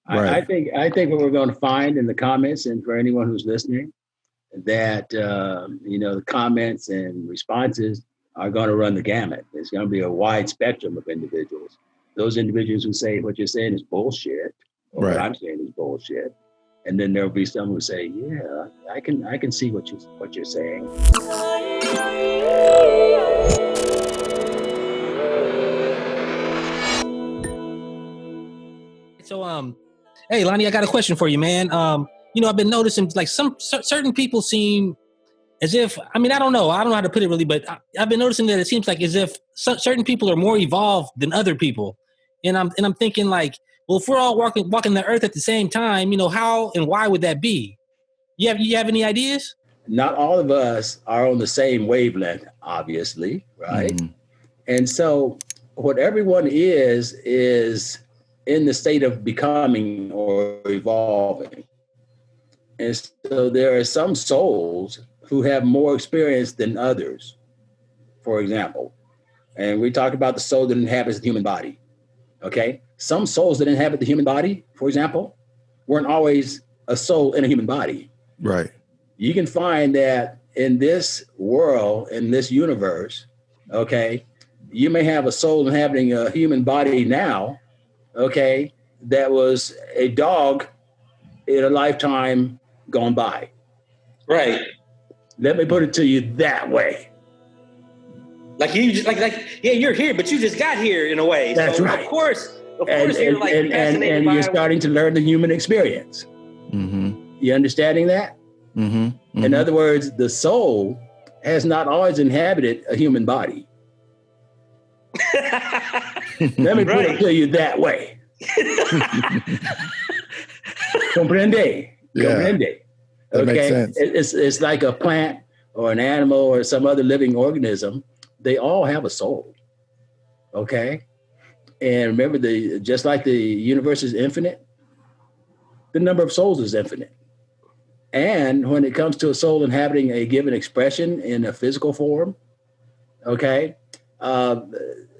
Right. I think what we're going to find in the comments, and for anyone who's listening, that the comments and responses are going to run the gamut. It's going to be a wide spectrum of individuals. Those individuals who say what you're saying is bullshit, or what Right. I'm saying is bullshit, and then there'll be some who say, yeah, I can see what you're saying. So, hey, Lonnie, I got a question for you, man. I've been noticing like certain people seem as if, I don't know how to put it really, but I've been noticing that it seems like as if certain people are more evolved than other people. And I'm thinking like, well, if we're all walking the earth at the same time, how and why would that be? You have any ideas? Not all of us are on the same wavelength, obviously, right? Mm-hmm. And so what everyone is in the state of becoming or evolving. And so there are some souls who have more experience than others, for example. And we talked about the soul that inhabits the human body, okay? Some souls that inhabit the human body, for example, weren't always a soul in a human body. Right. You can find that in this world, in this universe, okay, you may have a soul inhabiting a human body now, okay, that was a dog in a lifetime gone by. Right. Let me put it to you that way. Like you just you're here, but you just got here in a way. That's so right. Of course and you're like and you're starting to learn the human experience. Mm-hmm. You understanding that? Mm-hmm. Mm-hmm. In other words, the soul has not always inhabited a human body. Let me put it to you that way. Comprende? Yeah. Comprende? That makes sense. It's like a plant or an animal or some other living organism. They all have a soul. Okay? And remember, just like the universe is infinite, the number of souls is infinite. And when it comes to a soul inhabiting a given expression in a physical form, okay,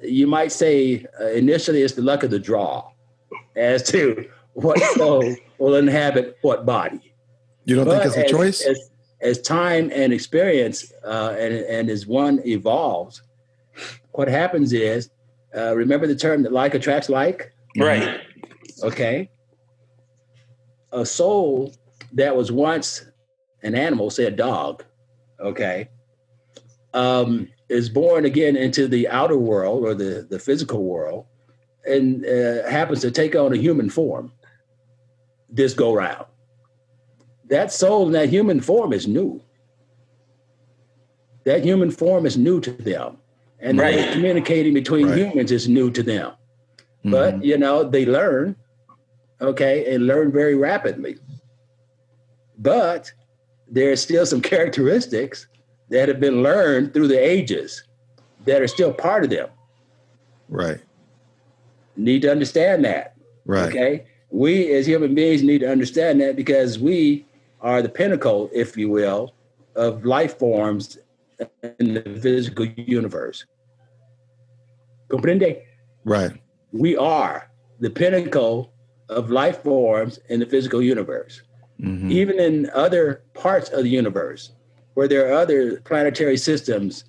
you might say initially it's the luck of the draw as to what soul will inhabit what body. You don't think it's a choice? As time and experience and as one evolves, what happens is, remember the term that like attracts like? Right. Okay. A soul that was once an animal, say a dog, okay, is born again into the outer world or the physical world and happens to take on a human form this go round. That soul in that human form is new. That human form is new to them. And the way communicating between humans is new to them. Mm-hmm. But, they learn, okay, and learn very rapidly. But there's still some characteristics that have been learned through the ages that are still part of them. Right. Need to understand that. Right. Okay. We as human beings need to understand that because we are the pinnacle, if you will, of life forms in the physical universe. Comprende? Right. We are the pinnacle of life forms in the physical universe. Mm-hmm. Even in other parts of the universe, where there are other planetary systems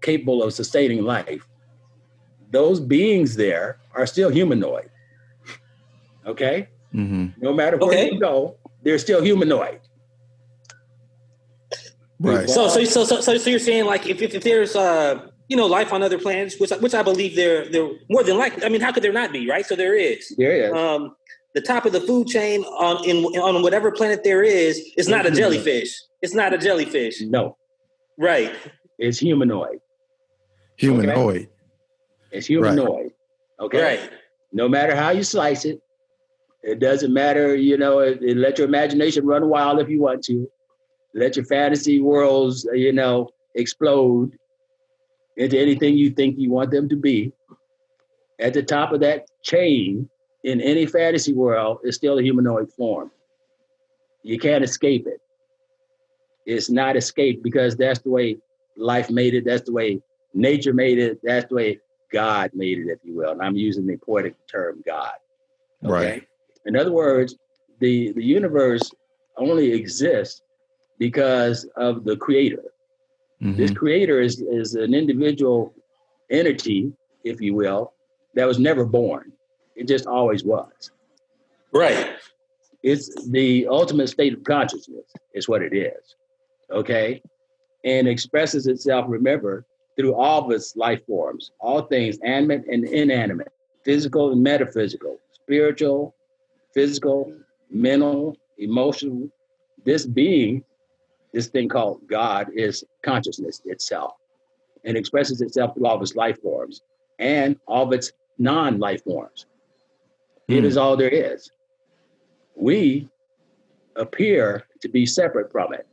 capable of sustaining life, those beings there are still humanoid. Okay? Mm-hmm. No matter where you go, they're still humanoid. Right. So you're saying like if there's life on other planets, which I believe they're more than likely. I mean, how could there not be, right? So there is. There is. The top of the food chain on whatever planet there is not a jellyfish. It's not a jellyfish. No. Right. It's humanoid. Humanoid. Okay? It's humanoid. Right. Okay. Right. No matter how you slice it, it doesn't matter. Let your imagination run wild if you want to. Let your fantasy worlds, explode into anything you think you want them to be. At the top of that chain, in any fantasy world, is still a humanoid form. You can't escape it. It's not escaped because that's the way life made it. That's the way nature made it. That's the way God made it, if you will. And I'm using the poetic term God. Okay? Right. In other words, the universe only exists because of the creator. Mm-hmm. This creator is an individual entity, if you will, that was never born. It just always was. Right. It's the ultimate state of consciousness, is what it is. Okay? And expresses itself, remember, through all of its life forms, all things animate and inanimate, physical and metaphysical, spiritual, physical, mental, emotional. This being, this thing called God, is consciousness itself and expresses itself through all of its life forms and all of its non-life forms. It is all there is. We appear to be separate from it,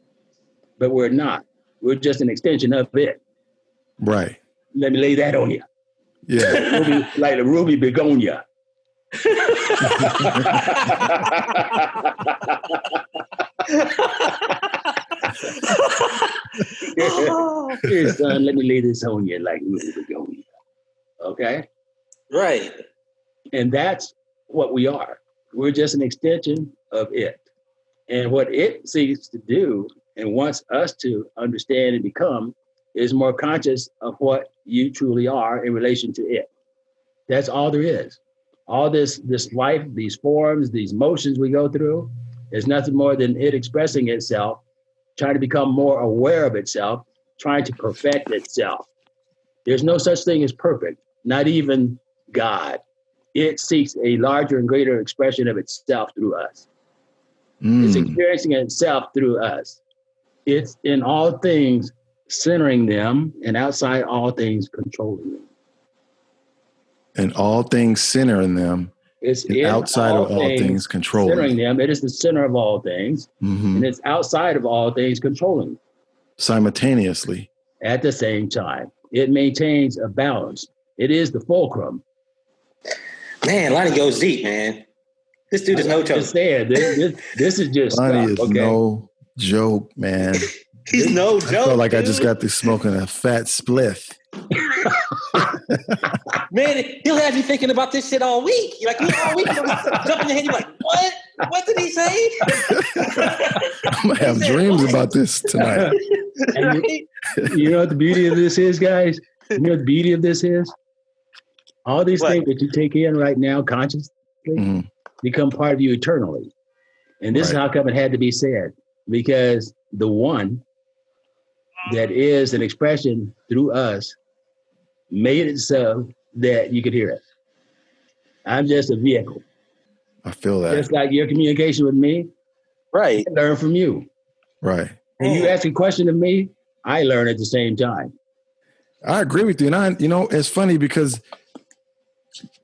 but we're not. We're just an extension of it. Right. Let me lay that on you. Yeah. Like the ruby begonia. Here, son, let me lay this on you like ruby begonia. Okay? Right. And that's what we are. We're just an extension of it. And what it seeks to do and wants us to understand and become is more conscious of what you truly are in relation to it. That's all there is. All this life, these forms, these motions we go through is nothing more than it expressing itself, trying to become more aware of itself, trying to perfect itself. There's no such thing as perfect, not even God. It seeks a larger and greater expression of itself through us. It's experiencing itself through us. It's in all things centering them and outside all things controlling them. And all things centering them. It's and outside of all things controlling centering them. It is the center of all things. And it's outside of all things controlling them. Simultaneously. At the same time. It maintains a balance. It is the fulcrum. Man, Lonnie goes deep, man. This dude is no joke. This is just Lonnie stuff, is no joke, man. He's no joke. I felt like dude. I just got through smoking a fat spliff. Man, he'll have you thinking about this shit all week. You're like, all week, jump in your head. You're like, what? What did he say? I'm gonna have dreams about this tonight. You know what the beauty of this is, guys? You know what the beauty of this is? All these things that you take in right now consciously become part of you eternally. And this is how come it had to be said. Because the one that is an expression through us made it so that you could hear it. I'm just a vehicle. I feel that. Just like your communication with me, right? I learn from you, right? And you ask a question of me, I learn at the same time. I agree with you, and it's funny because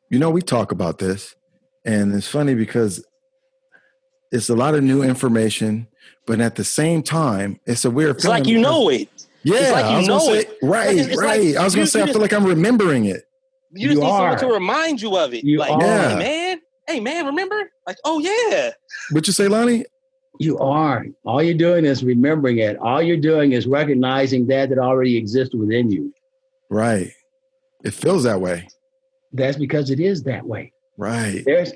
we talk about this, and it's funny because it's a lot of new information, but at the same time, it's a weird feeling. It's like know it. Yeah, it's like you know it. Right. Like, I was going to say, I feel like I'm remembering it. You just need someone to remind you of it. Hey, man, remember? Like, oh, yeah. What'd you say, Lonnie? You are. All you're doing is remembering it. All you're doing is recognizing that already exists within you. Right. It feels that way. That's because it is that way. Right. It's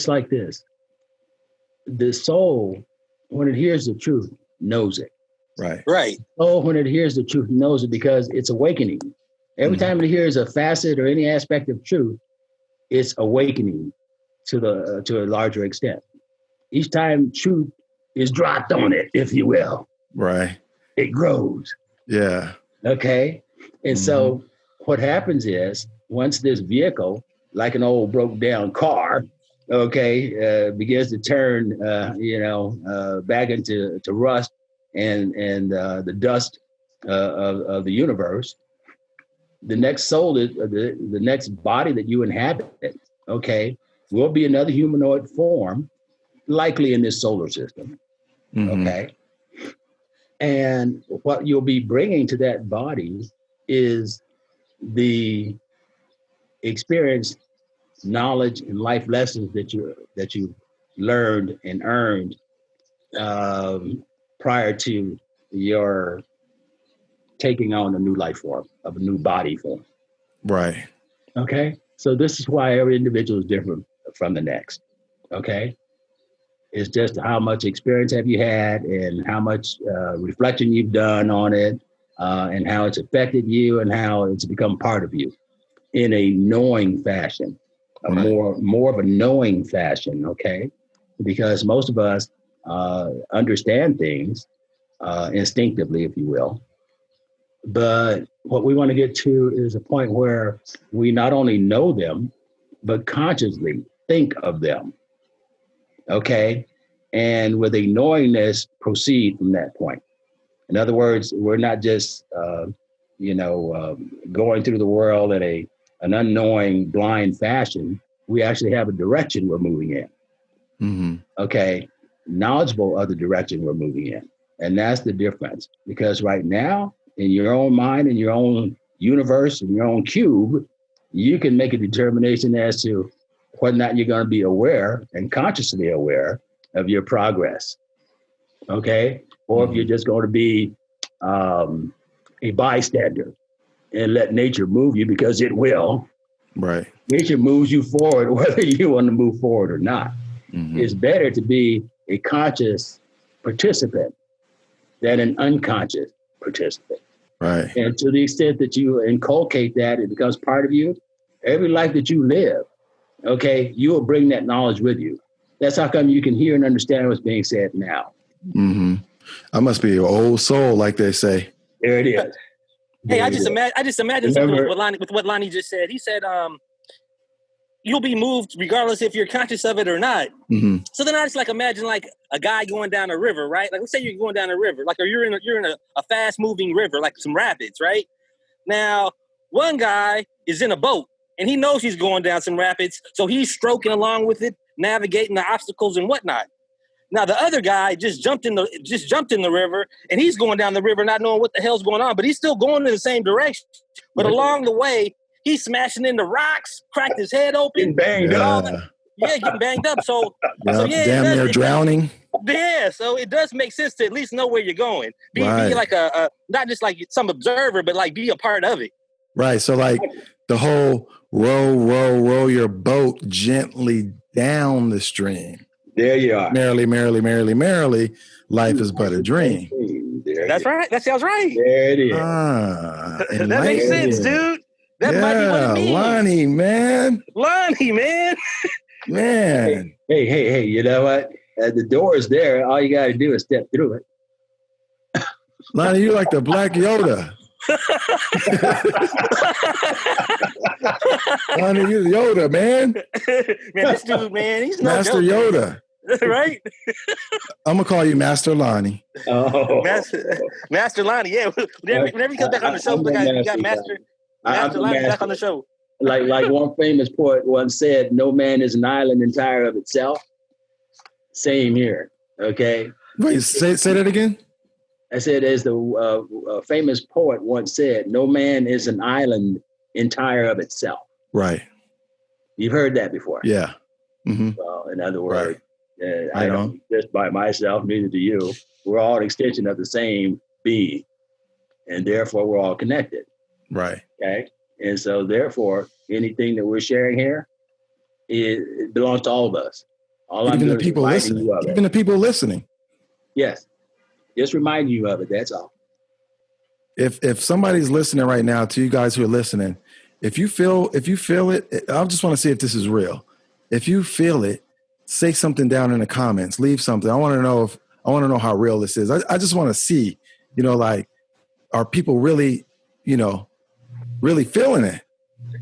like this. The soul, when it hears the truth, knows it. Right. Oh, when it hears the truth, knows it because it's awakening. Every time it hears a facet or any aspect of truth, it's awakening to a larger extent. Each time truth is dropped on it, if you will. Right. It grows. Yeah. Okay. And so what happens is once this vehicle, like an old broke down car, begins to turn, back into rust and the dust of the universe, the next soul, the next body that you inhabit, will be another humanoid form, likely in this solar system. Okay. And what you'll be bringing to that body is the experience, knowledge, and life lessons that you learned and earned prior to your taking on a new life form, of a new body form. Right. Okay. So this is why every individual is different from the next. Okay. It's just how much experience have you had and how much reflection you've done on it and how it's affected you and how it's become part of you in a knowing fashion, more of a knowing fashion, okay? Because most of us understand things instinctively, if you will. But what we want to get to is a point where we not only know them, but consciously think of them. Okay. And with a knowingness, proceed from that point. In other words, we're not just, going through the world in an unknowing, blind fashion. We actually have a direction we're moving in. Mm-hmm. Okay. Knowledgeable of the direction we're moving in. And that's the difference. Because right now, in your own mind, in your own universe, in your own cube, you can make a determination as to whether or not you're going to be aware and consciously aware of your progress, okay? Or if you're just going to be a bystander and let nature move you because it will. Right. Nature moves you forward whether you want to move forward or not. Mm-hmm. It's better to be a conscious participant than an unconscious participant. Right. And to the extent that you inculcate that, it becomes part of you. Every life that you live, okay, you will bring that knowledge with you. That's how come you can hear and understand what's being said now. Mm-hmm. I must be an old soul, like they say. There it is. Hey, I just imagine something with what Lonnie just said. He said, you'll be moved regardless if you're conscious of it or not. Mm-hmm. So then I just imagine a guy going down a river, right? Like let's say you're going down a river, or you're in a fast moving river, like some rapids, right? Now, one guy is in a boat and he knows he's going down some rapids, so he's stroking along with it, navigating the obstacles and whatnot. Now the other guy just jumped in the river and he's going down the river not knowing what the hell's going on, but he's still going in the same direction. But along the way, he's smashing into rocks, cracked his head open, getting banged up. Getting banged up. So damn near drowning. Yeah, so it does make sense to at least know where you're going. Be like a not just like some observer, but be a part of it. Right. So the whole row your boat gently down the stream. There you are. Merrily, merrily, merrily, merrily. Life is but a dream. That's right. That sounds right. There it is. That makes sense, dude. That might be what it means. Lonnie, man. Man. Hey, you know what? The door is there. All you got to do is step through it. Lonnie, you're like the Black Yoda. Lonnie, you're Yoda, man. Man, this dude, man, he's no Master joke, Yoda. Right? I'm going to call you Master Lonnie. Oh. Master Lonnie, yeah. Whenever you come back on the show, you got Master Lonnie back on the show. Like one famous poet once said, no man is an island entire of itself. Same here, okay? Wait, say that again? I said, as the famous poet once said, no man is an island entire of itself. Right. You've heard that before. Yeah. Mm-hmm. Well, in other words, I don't exist by myself, neither do you. We're all an extension of the same being, and therefore we're all connected. Right. Okay. And so therefore, anything that we're sharing here, it belongs to all of us. Even the people listening. Even the people listening. Yes. Just remind you of it. That's all. If somebody's listening right now, to you guys who are listening, if you feel it, I just want to see if this is real. If you feel it, say something down in the comments. Leave something. I want to know how real this is. I just want to see, are people really, really feeling it?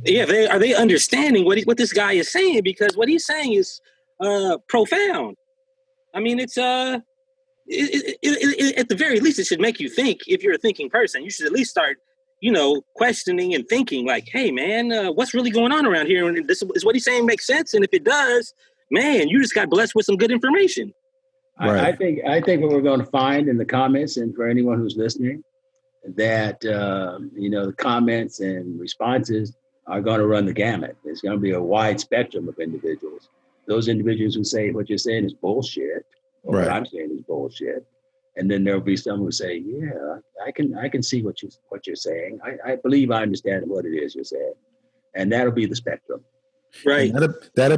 Yeah, are they understanding what this guy is saying? Because what he's saying is profound. I mean, it's at the very least, it should make you think. If you're a thinking person, you should at least start, questioning and thinking like, hey, man, what's really going on around here? And this is what he's saying makes sense. And if it does, man, you just got blessed with some good information. Right. I think what we're going to find in the comments, and for anyone who's listening, that, the comments and responses are going to run the gamut. It's going to be a wide spectrum of individuals. Those individuals who say what you're saying is bullshit, or what I'm saying is bullshit. And then there'll be some who say, yeah, I can see what you're saying. I believe I understand what it is you're saying. And that'll be the spectrum. Right. That'll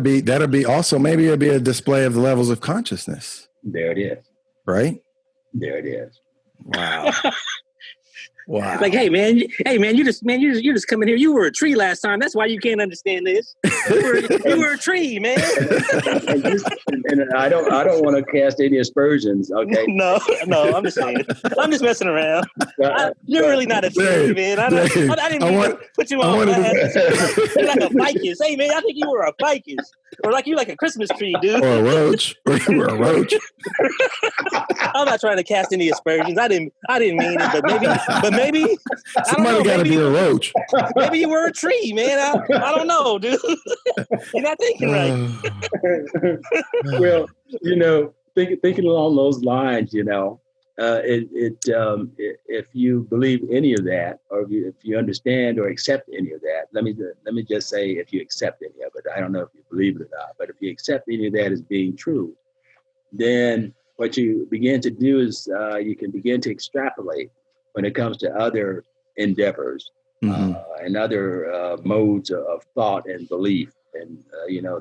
be also, maybe it'll be a display of the levels of consciousness. There it is. Right? There it is. Wow. Wow. Like, hey man, you just coming here. You were a tree last time. That's why you can't understand this. You were a tree, man. and I don't want to cast any aspersions. Okay. No, I'm just saying. I'm just messing around. You're really not a tree, man. I didn't mean to put you on blast. You're like a ficus. Hey man, I think you were a ficus, or like you like a Christmas tree, dude. Or a roach. Or you were a roach. I'm not trying to cast any aspersions. I didn't mean it, but maybe somebody got to be a roach. Maybe you were a tree, man. I don't know, dude. You're not thinking right. Well, thinking along those lines, if you believe any of that, or if you understand or accept any of that, let me just say, if you accept any of it, I don't know if you believe it or not, but if you accept any of that as being true, then what you begin to do is you can begin to extrapolate when it comes to other endeavors and other modes of thought and belief, and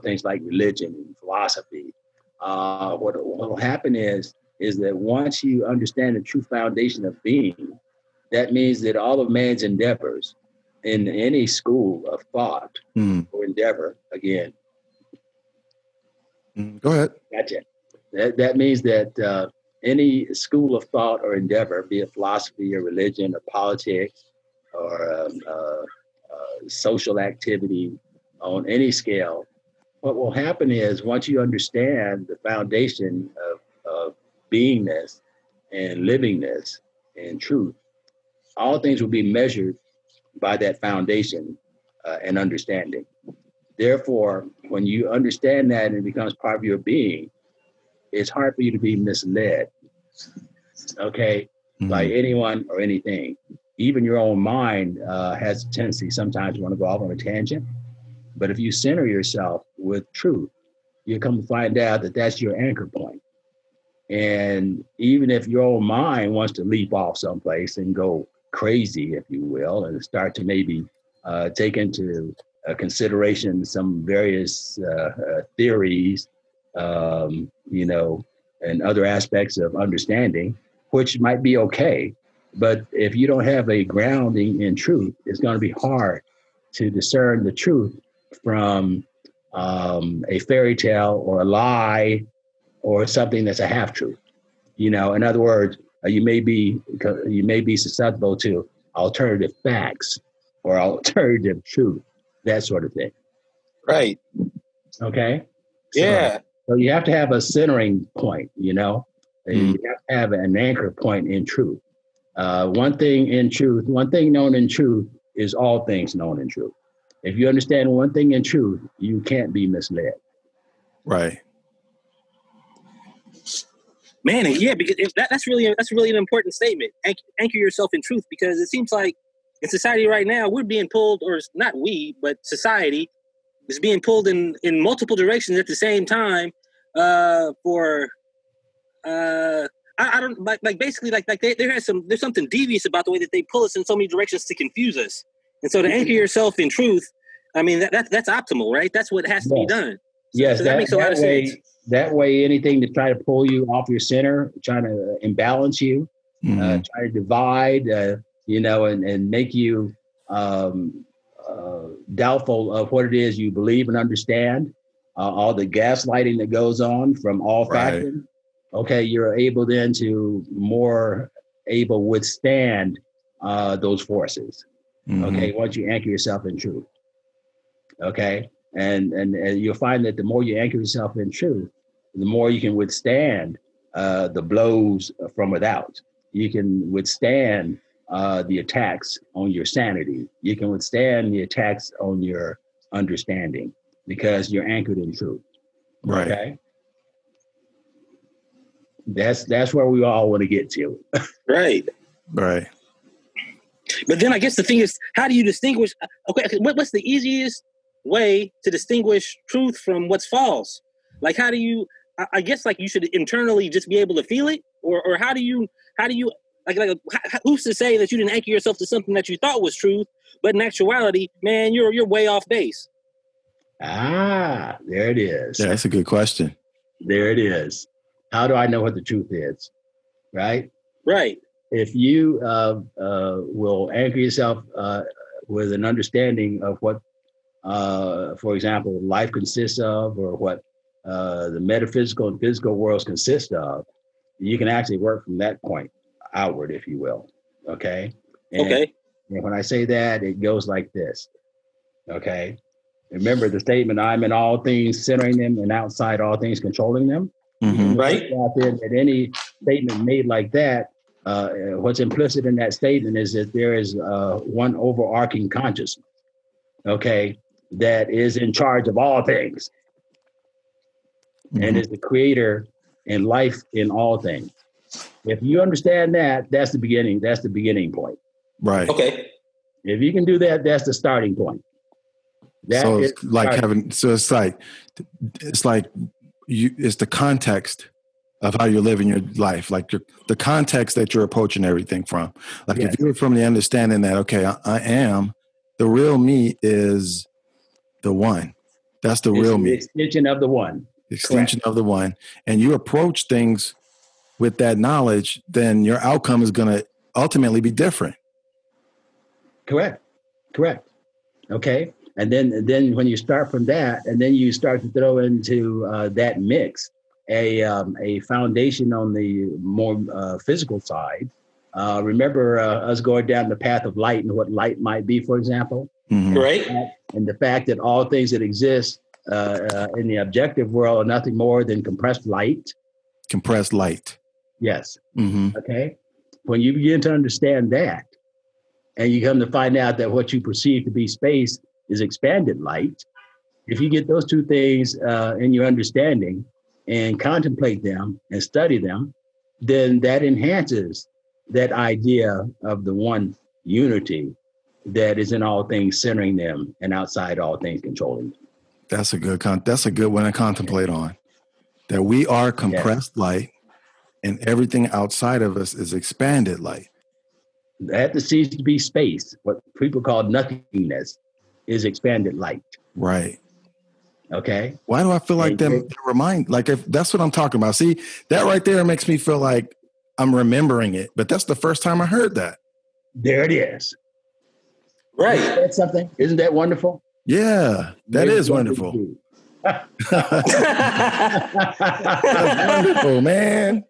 things like religion and philosophy. What will happen is that once you understand the true foundation of being, that means that all of man's endeavors in any school of thought or endeavor, again. Go ahead. Gotcha. That means that any school of thought or endeavor, be it philosophy or religion or politics or social activity on any scale, what will happen is once you understand the foundation of beingness and livingness and truth, all things will be measured by that foundation and understanding. Therefore, when you understand that and it becomes part of your being, it's hard for you to be misled, okay, by anyone or anything. Even your own mind has a tendency sometimes to want to go off on a tangent. But if you center yourself with truth, you come to find out that that's your anchor point. And even if your own mind wants to leap off someplace and go crazy, if you will, and start to maybe take into consideration some various theories, and other aspects of understanding, which might be okay. But if you don't have a grounding in truth, it's going to be hard to discern the truth from a fairy tale or a lie or something that's a half truth. In other words, you may be susceptible to alternative facts or alternative truth, that sort of thing. Right. Okay. Yeah. So you have to have a centering point, You have to have an anchor point in truth. One thing known in truth is all things known in truth. If you understand one thing in truth, you can't be misled. Right. Man, yeah, because that's really an important statement. Anchor yourself in truth, because it seems like in society right now, we're being pulled, or not we, but society is being pulled in multiple directions at the same time. I don't like basically like there's something devious about the way that they pull us in so many directions to confuse us. And so to anchor yourself in truth, I mean that's optimal, right? That's what has to be done. Yes, so that makes a lot of sense. That way, anything to try to pull you off your center, trying to imbalance you, try to divide, and make you doubtful of what it is you believe and understand, all the gaslighting that goes on from all factions. Okay, you're able then to withstand those forces. Okay, once you anchor yourself in truth. Okay, and you'll find that the more you anchor yourself in truth, the more you can withstand the blows from without. You can withstand the attacks on your sanity. You can withstand the attacks on your understanding because you're anchored in truth. Right. Okay. That's where we all want to get to. Right. Right. But then I guess the thing is, how do you distinguish? Okay, what's the easiest way to distinguish truth from what's false? Like, how do you? I guess like you should internally just be able to feel it, or how do you who's to say that you didn't anchor yourself to something that you thought was truth, but in actuality, man, you're way off base. Ah, there it is. Yeah, that's a good question. There it is. How do I know what the truth is? Right? Right. If you will anchor yourself with an understanding of what, for example, life consists of, or what the metaphysical and physical worlds consist of, you can actually work from that point outward, if you will. Okay? And when I say that, it goes like this. Okay? Remember the statement, I'm in all things centering them and outside all things controlling them? Mm-hmm. Right. Out there that any statement made like that, what's implicit in that statement is that there is one overarching consciousness, okay, that is in charge of all things, and is the creator and life in all things. If you understand that, that's the beginning. That's the beginning point. Right. Okay. If you can do that, that's the starting point. So it's like having. So it's like it's the context of how you're living your life, like the context that you're approaching everything from. Like if you're from the understanding that, okay, I am, the real me is the one. That's the real me. Extension of the one. Extension of the one. And you approach things with that knowledge, then your outcome is going to ultimately be different. Correct. Okay. And then when you start from that, and then you start to throw into that mix a foundation on the more physical side. Remember us going down the path of light and what light might be, for example. Mm-hmm. Right. And the fact that all things that exist in the objective world are nothing more than compressed light. Compressed light. Yes. Mm-hmm. Okay. When you begin to understand that, and you come to find out that what you perceive to be space is expanded light, if you get those two things in your understanding and contemplate them and study them, then that enhances that idea of the one unity that is in all things centering them and outside all things controlling them. That's a good one to contemplate on. That we are compressed light, and everything outside of us is expanded light. That seems to be space. What people call nothingness is expanded light. Right. Okay. Why do I feel like them remind? Like if that's what I'm talking about. See, that right there makes me feel like I'm remembering it. But that's the first time I heard that. There it is. Right. Isn't that something? Isn't that wonderful? Yeah, that is wonderful. That's wonderful, man.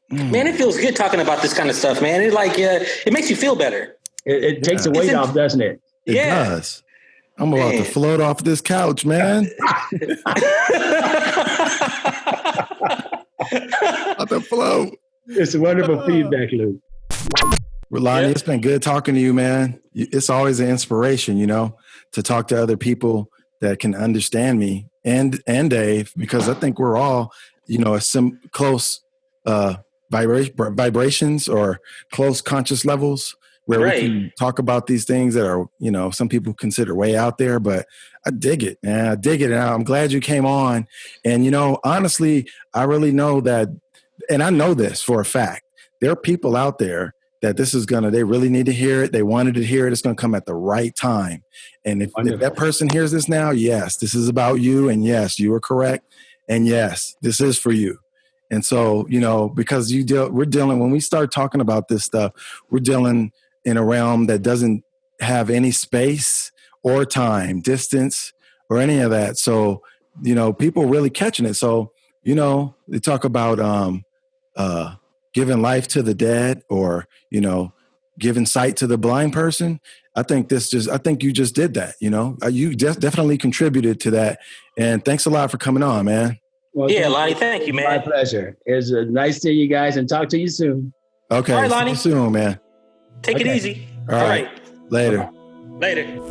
Man, it feels good talking about this kind of stuff, man. It it makes you feel better. It takes the weight off, doesn't it? It does. I'm about to float off this couch, man. About to float. It's a wonderful feedback loop. Lonnie, it's been good talking to you, man. It's always an inspiration, to talk to other people that can understand me and Dave, because I think we're all, close vibrations or close conscious levels where we can talk about these things that are, some people consider way out there, but I dig it, man. I dig it. And I'm glad you came on. And, honestly, I really know that, and I know this for a fact, there are people out there that they really need to hear it. They wanted to hear it. It's going to come at the right time. And if that person hears this now, yes, this is about you. And yes, you are correct. And yes, this is for you. And so, because we're dealing, when we start talking about this stuff, we're dealing in a realm that doesn't have any space or time, distance, or any of that. So, people really catching it. So, they talk about giving life to the dead, or, giving sight to the blind person. I think you just did that. You definitely contributed to that. And thanks a lot for coming on, man. Well, Lonnie, thank you, man. My pleasure. It's nice to see you guys, and talk to you soon. Okay. All right, Lonnie. See you soon, man. Take it easy. All right. Later. Later.